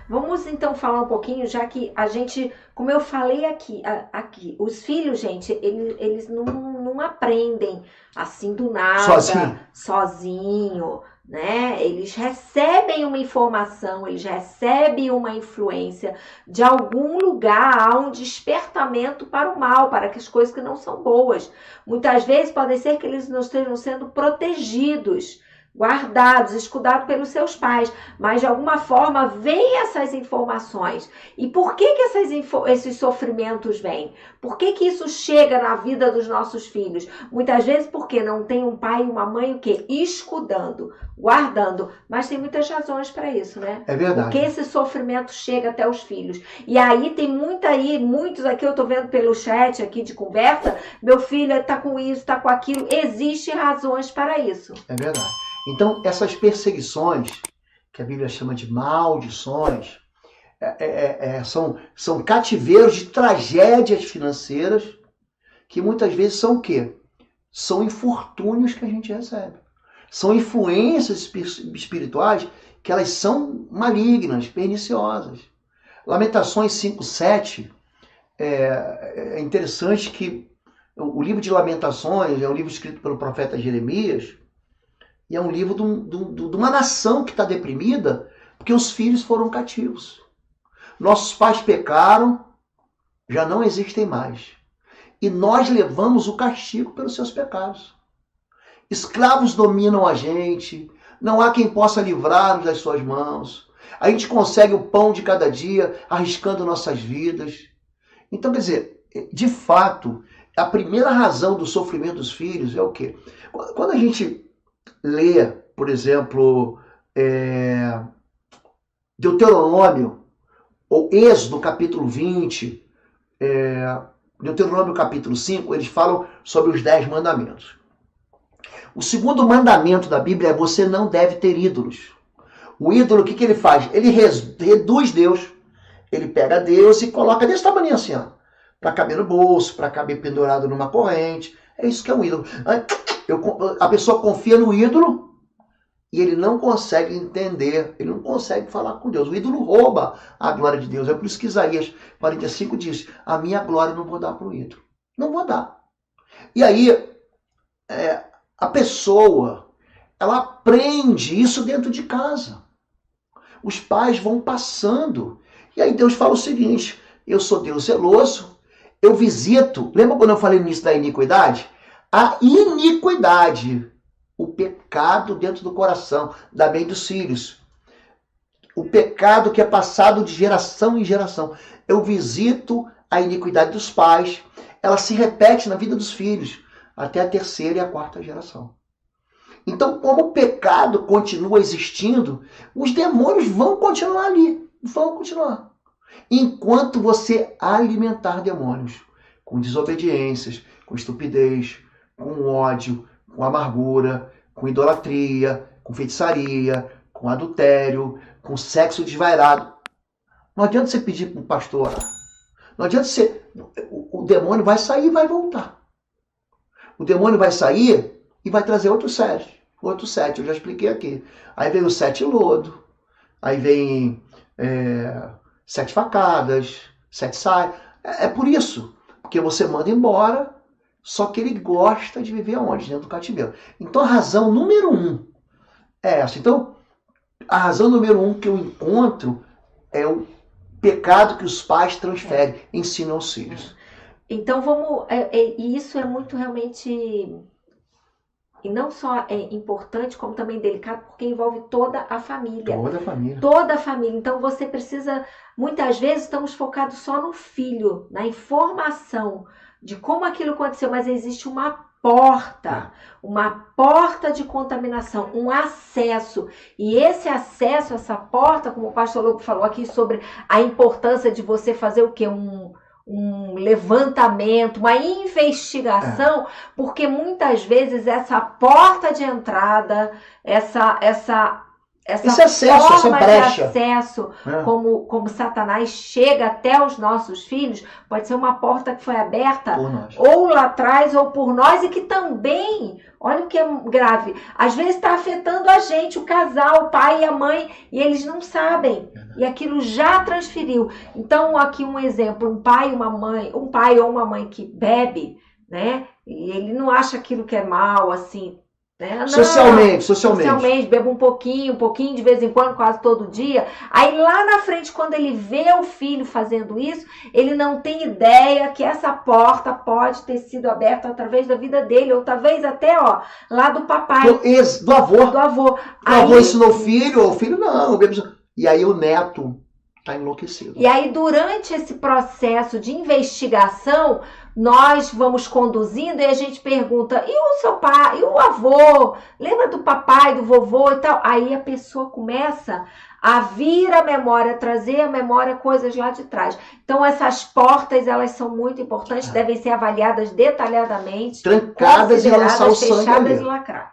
Vamos então falar um pouquinho, já que a gente, como eu falei aqui, os filhos, gente, eles não aprendem assim do nada, Sozinho. sozinho, né? Eles recebem uma informação, eles recebem uma influência de algum lugar, há um despertamento para o mal, para as coisas que não são boas. Muitas vezes pode ser que eles não estejam sendo protegidos, guardados, escudados pelos seus pais, mas de alguma forma vêm essas informações. E por que esses sofrimentos vêm? Por que isso chega na vida dos nossos filhos? Muitas vezes porque não tem um pai e uma mãe o quê? Escudando, guardando. Mas tem muitas razões para isso, né? É Por que verdade. esse sofrimento chega até os filhos? E aí tem muitos aqui, eu estou vendo pelo chat aqui de conversa, meu filho está com isso, está com aquilo. Existem razões para isso. É verdade. Então, essas perseguições, que a Bíblia chama de maldições, são cativeiros de tragédias financeiras que muitas vezes são o quê? São infortúnios que a gente recebe. São influências espirituais que elas são malignas, perniciosas. Lamentações 5:7 é interessante que o livro de Lamentações é um livro escrito pelo profeta Jeremias e é um livro de uma nação que está deprimida porque os filhos foram cativos. Nossos pais pecaram, já não existem mais. E nós levamos o castigo pelos seus pecados. Escravos dominam a gente, não há quem possa livrar-nos das suas mãos. A gente consegue o pão de cada dia, arriscando nossas vidas. Então, quer dizer, de fato, a primeira razão do sofrimento dos filhos é o quê? Quando a gente lê, por exemplo, Deuteronômio, ou Êxodo capítulo 20, Deuteronômio capítulo 5, eles falam sobre os 10 mandamentos. O segundo mandamento da Bíblia é: você não deve ter ídolos. O ídolo, o que ele faz? Ele reduz Deus. Ele pega Deus e coloca desse tamanho assim, ó, para caber no bolso, para caber pendurado numa corrente. É isso que é um ídolo. A pessoa confia no ídolo e ele não consegue entender, ele não consegue falar com Deus. O ídolo rouba a glória de Deus. É por isso que Isaías 45 diz: a minha glória não vou dar para o ídolo. Não vou dar. E aí, a pessoa, ela aprende isso dentro de casa. Os pais vão passando. E aí Deus fala o seguinte: eu sou Deus zeloso, eu visito. Lembra quando eu falei no início da iniquidade? A iniquidade, o pecado dentro do coração, da mente dos filhos. O pecado que é passado de geração em geração. Eu visito a iniquidade dos pais, ela se repete na vida dos filhos, até a terceira e a quarta geração. Então, como o pecado continua existindo, os demônios vão continuar ali. Vão continuar. Enquanto você alimentar demônios com desobediências, com estupidez, com ódio, com amargura, com idolatria, com feitiçaria, com adultério, com sexo desvairado. Não adianta você pedir para um pastor orar. Não adianta você... O demônio vai sair e vai voltar. O demônio vai sair e vai trazer outro sete. Outro sete, eu já expliquei aqui. Aí vem o sete lodo. Aí vem 7 facadas, 7 saias. É por isso. Porque você manda embora, só que ele gosta de viver aonde? Dentro do cativeiro. Então a razão número 1 é essa. Então, a razão número 1 que eu encontro é o pecado que os pais transferem, ensinam aos filhos. Então vamos. E isso é muito realmente. E não só é importante, como também delicado, porque envolve toda a família. Toda a família. Toda a família. Então você precisa. Muitas vezes estamos focados só no filho, na informação de como aquilo aconteceu, mas existe uma porta de contaminação, um acesso. E esse acesso, essa porta, como o pastor Lobo falou aqui sobre a importância de você fazer o quê? Um levantamento, uma investigação, porque muitas vezes essa porta de entrada, essa essa acesso, essa forma de brecha. acesso, como Satanás chega até os nossos filhos, pode ser uma porta que foi aberta ou lá atrás ou por nós, e que também, olha o que é grave, às vezes está afetando a gente, o casal, o pai e a mãe, e eles não sabem. E aquilo já transferiu. Então, aqui um exemplo, um pai ou uma mãe que bebe, né? E ele não acha aquilo que é mal, assim, né? Não, socialmente, bebe um pouquinho de vez em quando, quase todo dia. Aí lá na frente, quando ele vê o filho fazendo isso, ele não tem ideia que essa porta pode ter sido aberta através da vida dele, ou talvez até, lá do papai. Do avô. Do avô. O avô ensinou o filho não. E aí o neto está enlouquecido. E aí, durante esse processo de investigação, nós vamos conduzindo e a gente pergunta, e o seu pai, e o avô? Lembra do papai, do vovô e tal? Aí a pessoa começa a vir à memória, trazer à memória coisas lá de trás. Então, essas portas, elas são muito importantes, devem ser avaliadas detalhadamente, trancadas e lançar o sangue ali. fechadas e lacradas.